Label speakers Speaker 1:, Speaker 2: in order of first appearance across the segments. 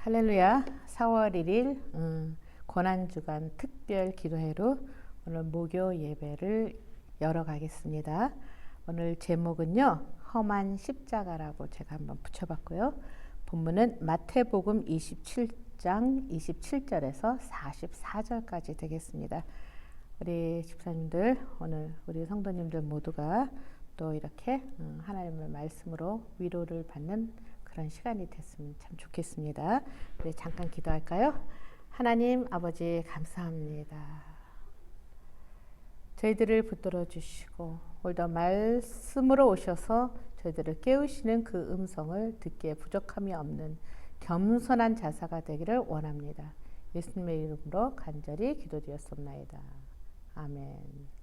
Speaker 1: 할렐루야. 4월 1일 고난주간 특별 기도회로 오늘 목요 예배를 열어가겠습니다. 오늘 제목은요, 험한 십자가라고 제가 한번 붙여봤고요. 본문은 마태복음 27장 27절에서 44절까지 되겠습니다. 우리 집사님들, 오늘 우리 성도님들 모두가 또 이렇게 하나님의 말씀으로 위로를 받는 그런 시간이 됐으면 참 좋겠습니다. 우리 잠깐 기도할까요? 하나님 아버지 감사합니다. 저희들을 붙들어 주시고 오늘도 말씀으로 오셔서 저희들을 깨우시는 그 음성을 듣기에 부족함이 없는 겸손한 자사가 되기를 원합니다. 예수님의 이름으로 간절히 기도드렸습니다. 아멘.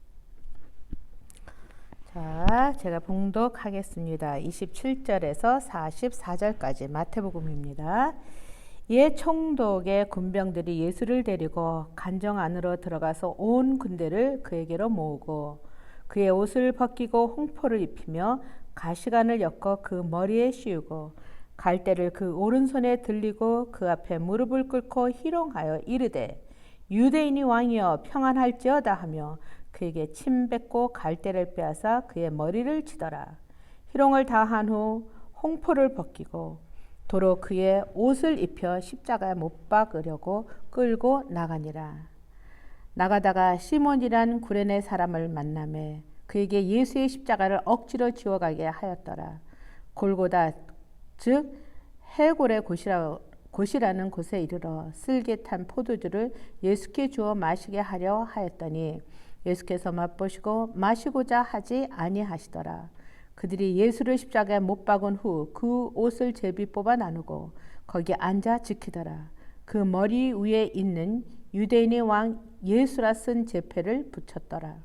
Speaker 1: 자, 제가 봉독하겠습니다. 27절에서 44절까지 마태복음입니다. 이에 총독의 군병들이 예수를 데리고 간정 안으로 들어가서 온 군대를 그에게로 모으고 그의 옷을 벗기고 홍포를 입히며 가시관을 엮어 그 머리에 씌우고 갈대를 그 오른손에 들리고 그 앞에 무릎을 꿇고 희롱하여 이르되 유대인이 왕이여 평안할지어다 하며 그에게 침 뱉고 갈대를 빼앗아 그의 머리를 치더라. 희롱을 다한 후 홍포를 벗기고 도로 그의 옷을 입혀 십자가에 못 박으려고 끌고 나가니라. 나가다가 시몬이란 구레네 사람을 만나매 그에게 예수의 십자가를 억지로 지워가게 하였더라. 골고다 즉 해골의 곳이라는 곳에 이르러 쓸개 탄 포도주를 예수께 주어 마시게 하려 하였더니 예수께서 맛보시고 마시고자 하지 아니하시더라. 그들이 예수를 십자가에 못 박은 후 그 옷을 제비 뽑아 나누고 거기 앉아 지키더라. 그 머리 위에 있는 유대인의 왕 예수라 쓴 제패를 붙였더라.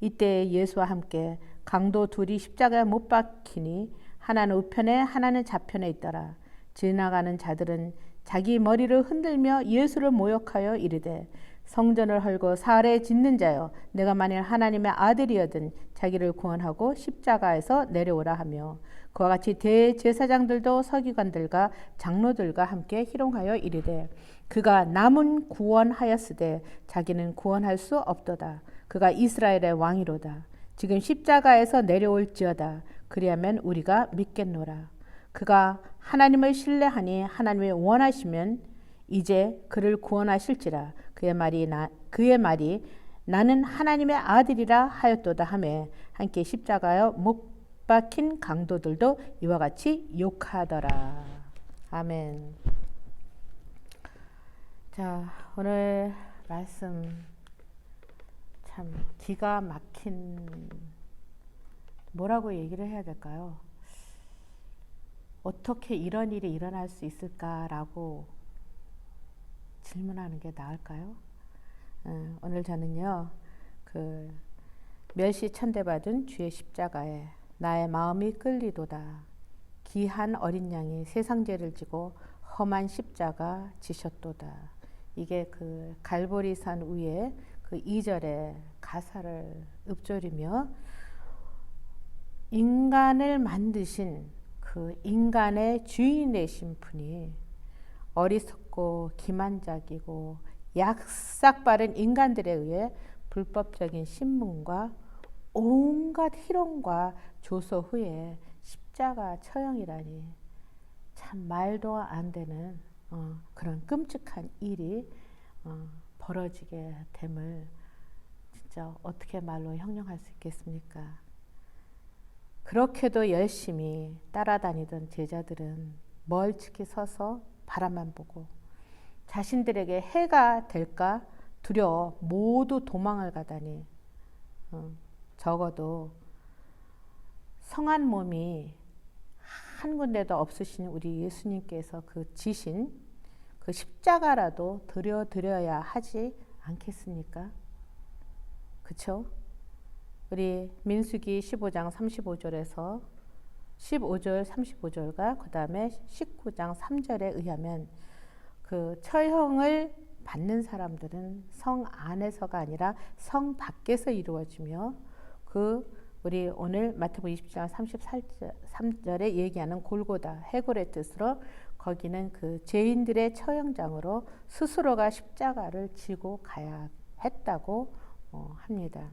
Speaker 1: 이때 예수와 함께 강도 둘이 십자가에 못 박히니 하나는 우편에 하나는 좌편에 있더라. 지나가는 자들은 자기 머리를 흔들며 예수를 모욕하여 이르되 성전을 헐고 사흘에 짓는 자여 내가 만일 하나님의 아들이여든 자기를 구원하고 십자가에서 내려오라 하며 그와 같이 대제사장들도 서기관들과 장로들과 함께 희롱하여 이르되 그가 남은 구원하였으되 자기는 구원할 수 없도다. 그가 이스라엘의 왕이로다. 지금 십자가에서 내려올지어다. 그리하면 우리가 믿겠노라. 그가 하나님을 신뢰하니 하나님이 원하시면 이제 그를 구원하실지라. 그의 말이 나는 하나님의 아들이라 하였도다 하매 함께 십자가에 못 박힌 강도들도 이와 같이 욕하더라. 아멘. 자, 오늘 말씀 참 기가 막힌, 뭐라고 얘기를 해야 될까요? 어떻게 이런 일이 일어날 수 있을까라고 질문하는 게 나을까요? 오늘 저는요, 그 멸시 천대받은 주의 십자가에 나의 마음이 끌리도다. 귀한 어린 양이 세상 죄를 지고 험한 십자가 지셨도다. 이게 그 갈보리산 위에 그 2절의 가사를 읊조리며 인간을 만드신 그 인간의 주인 되신 분이 어리석고 기만작이고 약삭빠른 인간들에 의해 불법적인 신문과 온갖 희롱과 조소 후에 십자가 처형이라니 참 말도 안 되는 그런 끔찍한 일이 벌어지게 됨을 진짜 어떻게 말로 형용할 수 있겠습니까? 그렇게도 열심히 따라다니던 제자들은 멀찍이 서서 바라만 보고 자신들에게 해가 될까 두려워 모두 도망을 가다니 적어도 성한 몸이 한 군데도 없으신 우리 예수님께서 그 지신 그 십자가라도 드려야 하지 않겠습니까? 그쵸? 우리 민수기 15장 35절에서 15절 35절과 그 다음에 19장 3절에 의하면 그 처형을 받는 사람들은 성 안에서가 아니라 성 밖에서 이루어지며 그 우리 오늘 마태복음 20장 33절에 얘기하는 골고다, 해골의 뜻으로 거기는 그 죄인들의 처형장으로 스스로가 십자가를 지고 가야 했다고 합니다.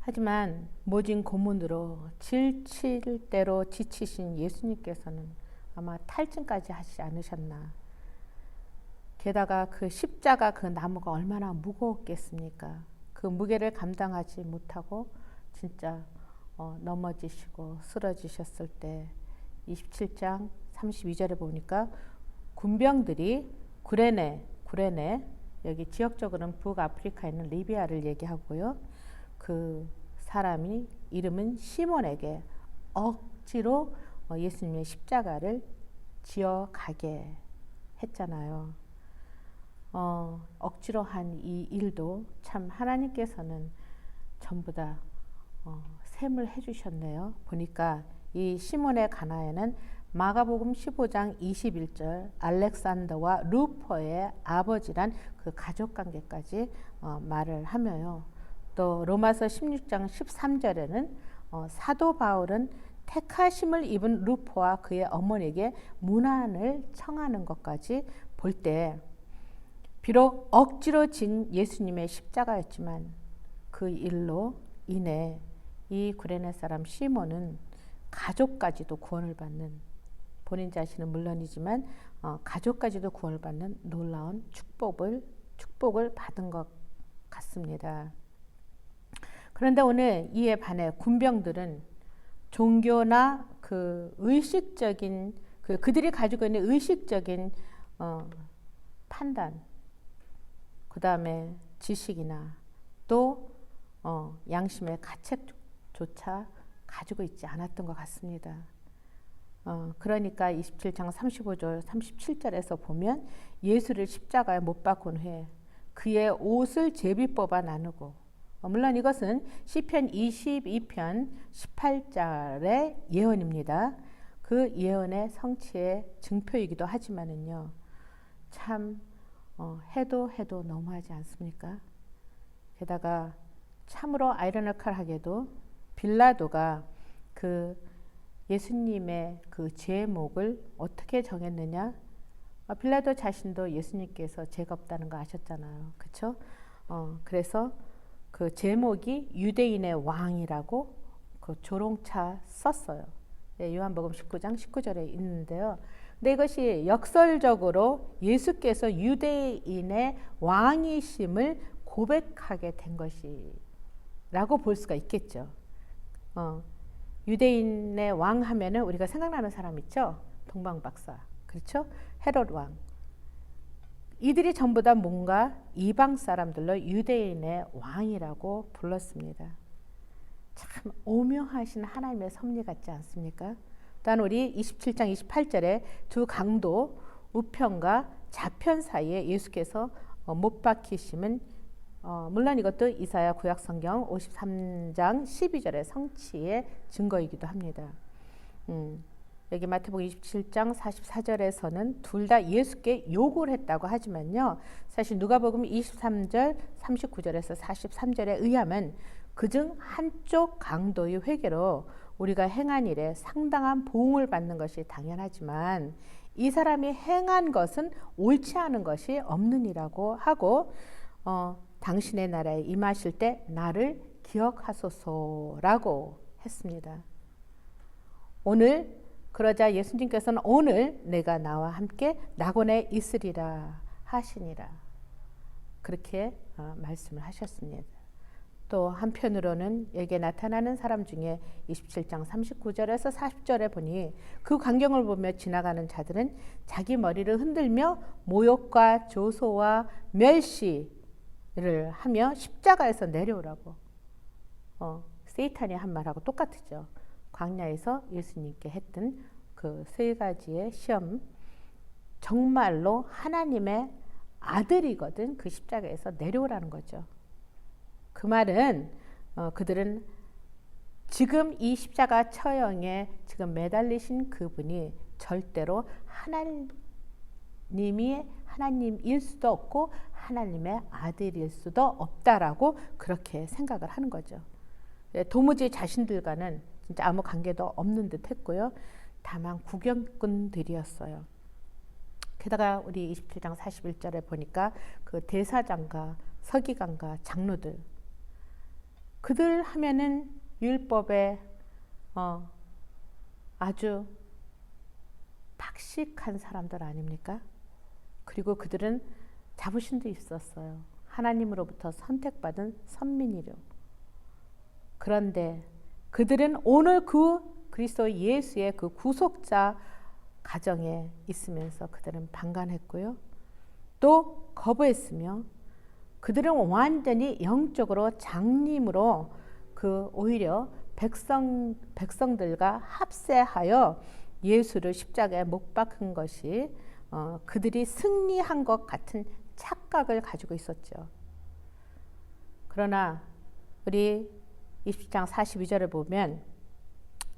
Speaker 1: 하지만 모진 고문으로 질칠 대로 지치신 예수님께서는 아마 탈진까지 하시지 않으셨나. 게다가 그 십자가 그 나무가 얼마나 무거웠겠습니까? 그 무게를 감당하지 못하고 진짜 넘어지시고 쓰러지셨을 때 27장 32절에 보니까 군병들이 구레네 여기 지역적으로는 북아프리카에 있는 리비아를 얘기하고요. 그 사람이 이름은 시몬에게 억지로 예수님의 십자가를 지어가게 했잖아요. 억지로 한 이 일도 참 하나님께서는 전부 다 셈을 해주셨네요. 보니까 이 시몬의 가나에는 마가복음 15장 21절 알렉산더와 루퍼의 아버지란 그 가족관계까지 말을 하며요. 또 로마서 16장 13절에는 사도 바울은 택하심을 입은 루퍼와 그의 어머니에게 문안을 청하는 것까지 볼 때 비록 억지로 진 예수님의 십자가였지만 그 일로 인해 이 구레네 사람 시몬은 가족까지도 구원을 받는, 본인 자신은 물론이지만 가족까지도 구원을 받는 놀라운 축복을 받은 것 같습니다. 그런데 오늘 이에 반해 군병들은 종교나 그 의식적인 그들이 가지고 있는 의식적인 판단, 그 다음에 지식이나 또 양심의 가책조차 가지고 있지 않았던 것 같습니다. 그러니까 27장 35절 37절에서 보면 예수를 십자가에 못 박은 후에 그의 옷을 제비 뽑아 나누고, 물론 이것은 시편 22편 18절의 예언입니다. 그 예언의 성취의 증표이기도 하지만은요, 참 해도 너무하지 않습니까? 게다가 참으로 아이러니컬하게도 빌라도가 그 예수님의 그 제목을 어떻게 정했느냐? 빌라도 자신도 예수님께서 죄가 없다는 거 아셨잖아요. 그렇죠? 그래서 그 제목이 유대인의 왕이라고 그 조롱차 썼어요. 네, 요한복음 19장 19절에 있는데요. 근데 이것이 역설적으로 예수께서 유대인의 왕이심을 고백하게 된 것이라고 볼 수가 있겠죠. 유대인의 왕 하면은 우리가 생각나는 사람 있죠? 동방박사. 그렇죠? 헤롯 왕. 이들이 전부 다 뭔가 이방 사람들로 유대인의 왕이라고 불렀습니다. 참 오묘하신 하나님의 섭리 같지 않습니까? 또한 우리 27장 28절에 두 강도 우편과 좌편 사이에 예수께서 못 박히심은 물론 이것도 이사야 구약성경 53장 12절의 성취의 증거이기도 합니다. 여기 마태복음 27장 44절에서는 둘 다 예수께 욕을 했다고 하지만요, 사실 누가복음 23절 39절에서 43절에 의하면 그중 한쪽 강도의 회개로 우리가 행한 일에 상당한 보응을 받는 것이 당연하지만 이 사람이 행한 것은 옳지 않은 것이 없는 이라고 하고 당신의 나라에 임하실 때 나를 기억하소서라고 했습니다. 오늘 그러자 예수님께서는 오늘 내가 나와 함께 낙원에 있으리라 하시니라, 그렇게 말씀을 하셨습니다. 또 한편으로는 여기에 나타나는 사람 중에 27장 39절에서 40절에 보니 그 광경을 보며 지나가는 자들은 자기 머리를 흔들며 모욕과 조소와 멸시를 하며 십자가에서 내려오라고, 세이탄이 한 말하고 똑같죠. 광야에서 예수님께 했던 그 세 가지의 시험, 정말로 하나님의 아들이거든 그 십자가에서 내려오라는 거죠. 그 말은 그들은 지금 이 십자가 처형에 지금 매달리신 그분이 절대로 하나님일 수도 없고 하나님의 아들일 수도 없다라고 그렇게 생각을 하는 거죠. 도무지 자신들과는 진짜 아무 관계도 없는 듯 했고요. 다만 구경꾼들이었어요. 게다가 우리 27장 41절에 보니까 그 대사장과 서기관과 장로들, 그들 하면은 율법에 아주 박식한 사람들 아닙니까? 그리고 그들은 자부심도 있었어요. 하나님으로부터 선택받은 선민이요. 그런데 그들은 오늘 그 그리스도 예수의 그 구속자 가정에 있으면서 그들은 반감했고요. 또 거부했으며 그들은 완전히 영적으로 장님으로 그 오히려 백성들과 합세하여 예수를 십자가에 못 박은 것이 그들이 승리한 것 같은 착각을 가지고 있었죠. 그러나 우리 20장 42절을 보면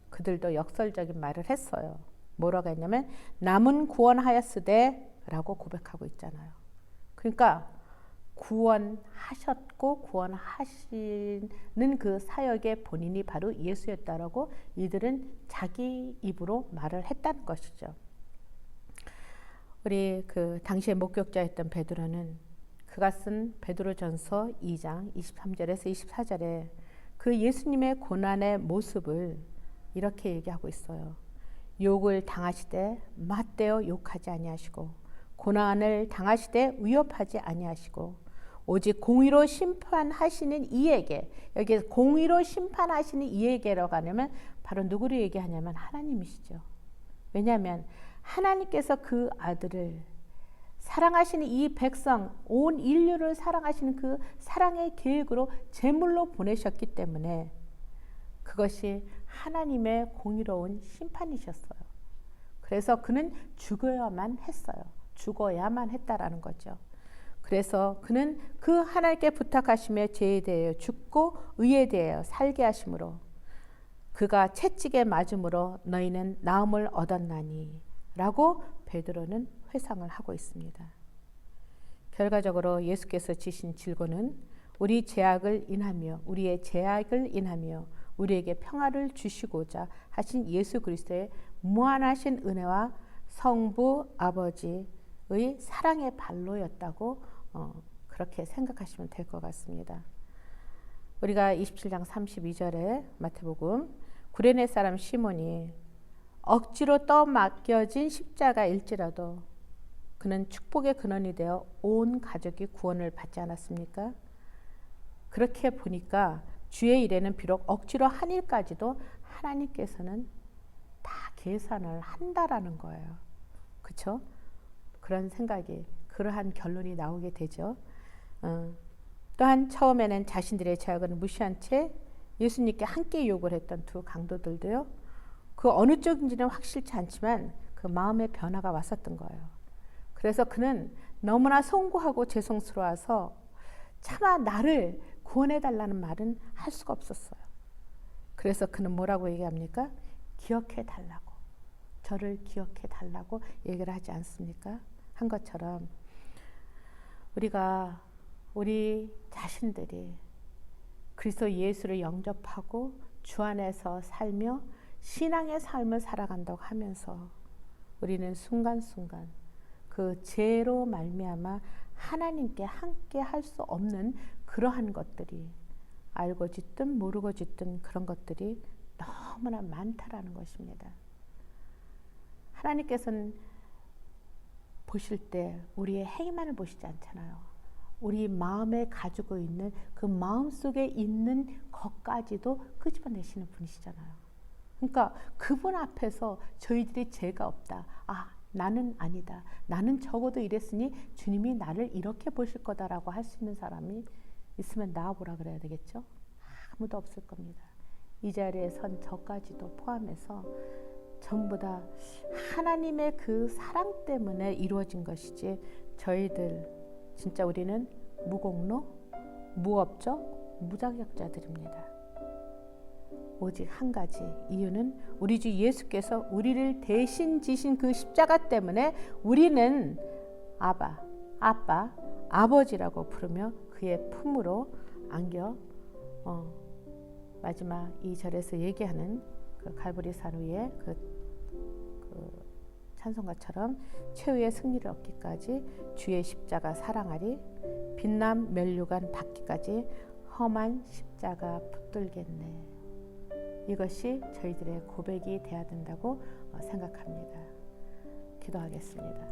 Speaker 1: 그들도 역설적인 말을 했어요. 뭐라고 했냐면 남은 구원하였으되 라고 고백하고 있잖아요. 그러니까 구원하셨고 구원하시는 그 사역의 본인이 바로 예수였다라고 이들은 자기 입으로 말을 했다는 것이죠. 우리 그 당시에 목격자였던 베드로는 그가 쓴 베드로전서 2장 23절에서 24절에 그 예수님의 고난의 모습을 이렇게 얘기하고 있어요. 욕을 당하시되 맞대어 욕하지 아니하시고 고난을 당하시되 위협하지 아니하시고 오직 공의로 심판하시는 이에게, 여기 공의로 심판하시는 이에게라고 하냐면 바로 누구를 얘기하냐면 하나님이시죠. 왜냐하면 하나님께서 그 아들을 사랑하시는 이 백성, 온 인류를 사랑하시는 그 사랑의 계획으로 제물로 보내셨기 때문에 그것이 하나님의 공의로운 심판이셨어요. 그래서 그는 죽어야만 했어요. 죽어야만 했다라는 거죠. 그래서 그는 그 하나님께 부탁하심에 죄에 대하여 죽고 의에 대하여 살게 하심으로 그가 채찍에 맞음으로 너희는 나음을 얻었나니 라고 베드로는 회상을 하고 있습니다. 결과적으로 예수께서 지신 질고는 우리의 죄악을 인하며 우리에게 평화를 주시고자 하신 예수 그리스도의 무한하신 은혜와 성부 아버지의 사랑의 발로였다고 그렇게 생각하시면 될 것 같습니다. 우리가 27장 32절에 마태복음 구레네 사람 시몬이 억지로 떠맡겨진 십자가일지라도 그는 축복의 근원이 되어 온 가족이 구원을 받지 않았습니까? 그렇게 보니까 주의 일에는 비록 억지로 한 일까지도 하나님께서는 다 계산을 한다라는 거예요. 그렇죠? 그런 생각이, 그러한 결론이 나오게 되죠. 또한 처음에는 자신들의 죄악을 무시한 채 예수님께 함께 욕을 했던 두 강도들도요. 그 어느 쪽인지는 확실치 않지만 그 마음의 변화가 왔었던 거예요. 그래서 그는 너무나 송구하고 죄송스러워서 차마 나를 구원해달라는 말은 할 수가 없었어요. 그래서 그는 뭐라고 얘기합니까? 기억해달라고, 저를 기억해달라고 얘기를 하지 않습니까? 한 것처럼 우리 자신들이 그리스도 예수를 영접하고 주 안에서 살며 신앙의 삶을 살아간다고 하면서 우리는 순간순간 그 죄로 말미암아 하나님께 함께 할 수 없는 그러한 것들이, 알고 짓든 모르고 짓든 그런 것들이 너무나 많다라는 것입니다. 하나님께서는 보실 때 우리의 행위만을 보시지 않잖아요. 우리 마음에 가지고 있는 그 마음속에 있는 것까지도 끄집어내시는 분이시잖아요. 그러니까 그분 앞에서 저희들이 죄가 없다, 나는 아니다, 나는 적어도 이랬으니 주님이 나를 이렇게 보실 거다라고 할 수 있는 사람이 있으면 나와보라 그래야 되겠죠? 아무도 없을 겁니다. 이 자리에 선 저까지도 포함해서 전부 다 하나님의 그 사랑 때문에 이루어진 것이지, 저희들 진짜 우리는 무공로, 무업적, 무자격자들입니다. 오직 한 가지 이유는 우리 주 예수께서 우리를 대신 지신 그 십자가 때문에 우리는 아빠, 아버지라고 부르며 그의 품으로 안겨 마지막 이 절에서 얘기하는 그 갈보리 산 위에 그 찬송가처럼 최후의 승리를 얻기까지 주의 십자가 사랑하리, 빛남 면류관 받기까지 험한 십자가 붙들겠네. 이것이 저희들의 고백이 되어야 된다고 생각합니다. 기도하겠습니다.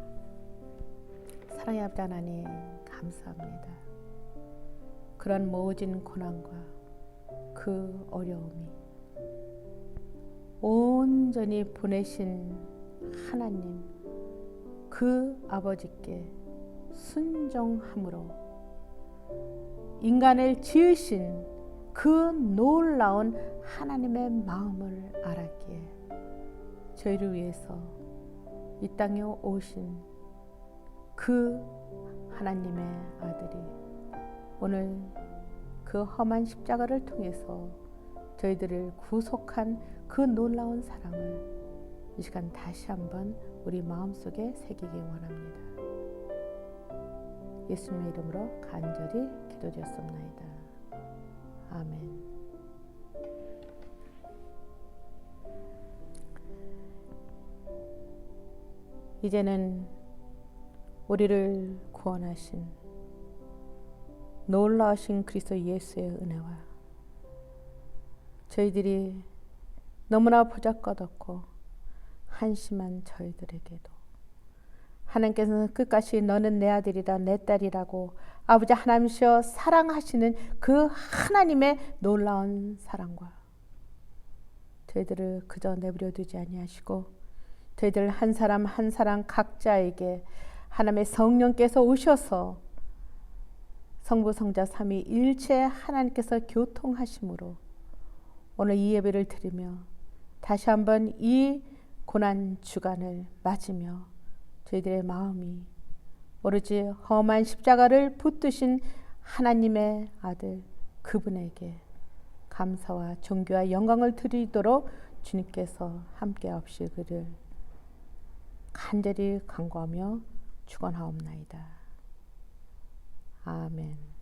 Speaker 1: 사랑의 아버지 하나님, 감사합니다. 그런 모진 고난과 그 어려움이 온전히 보내신 하나님, 그 아버지께 순종함으로 인간을 지으신 그 놀라운 하나님의 마음을 알았기에 저희를 위해서 이 땅에 오신 그 하나님의 아들이 오늘 그 험한 십자가를 통해서 저희들을 구속한 그 놀라운 사랑을 이 시간 다시 한번 우리 마음속에 새기기 원합니다. 예수님의 이름으로 간절히 기도드렸습니다. 아멘. 이제는 우리를 구원하신 놀라우신 그리스도 예수의 은혜와 저희들이 너무나 보잘것없고 한심한 저희들에게도 하나님께서는 끝까지 너는 내 아들이라 내 딸이라고 아버지 하나님이시여 사랑하시는 그 하나님의 놀라운 사랑과 저희들을 그저 내버려 두지 아니하시고 저희들 한 사람 한 사람 각자에게 하나님의 성령께서 오셔서 성부 성자 삼위 일체 하나님께서 교통하심으로 오늘 이 예배를 드리며 다시 한번 이 고난 주간을 맞으며 저희들의 마음이 오로지 험한 십자가를 붙드신 하나님의 아들 그분에게 감사와 존귀와 영광을 드리도록 주님께서 함께 하시기를 간절히 간구하며 축원하옵나이다. 아멘.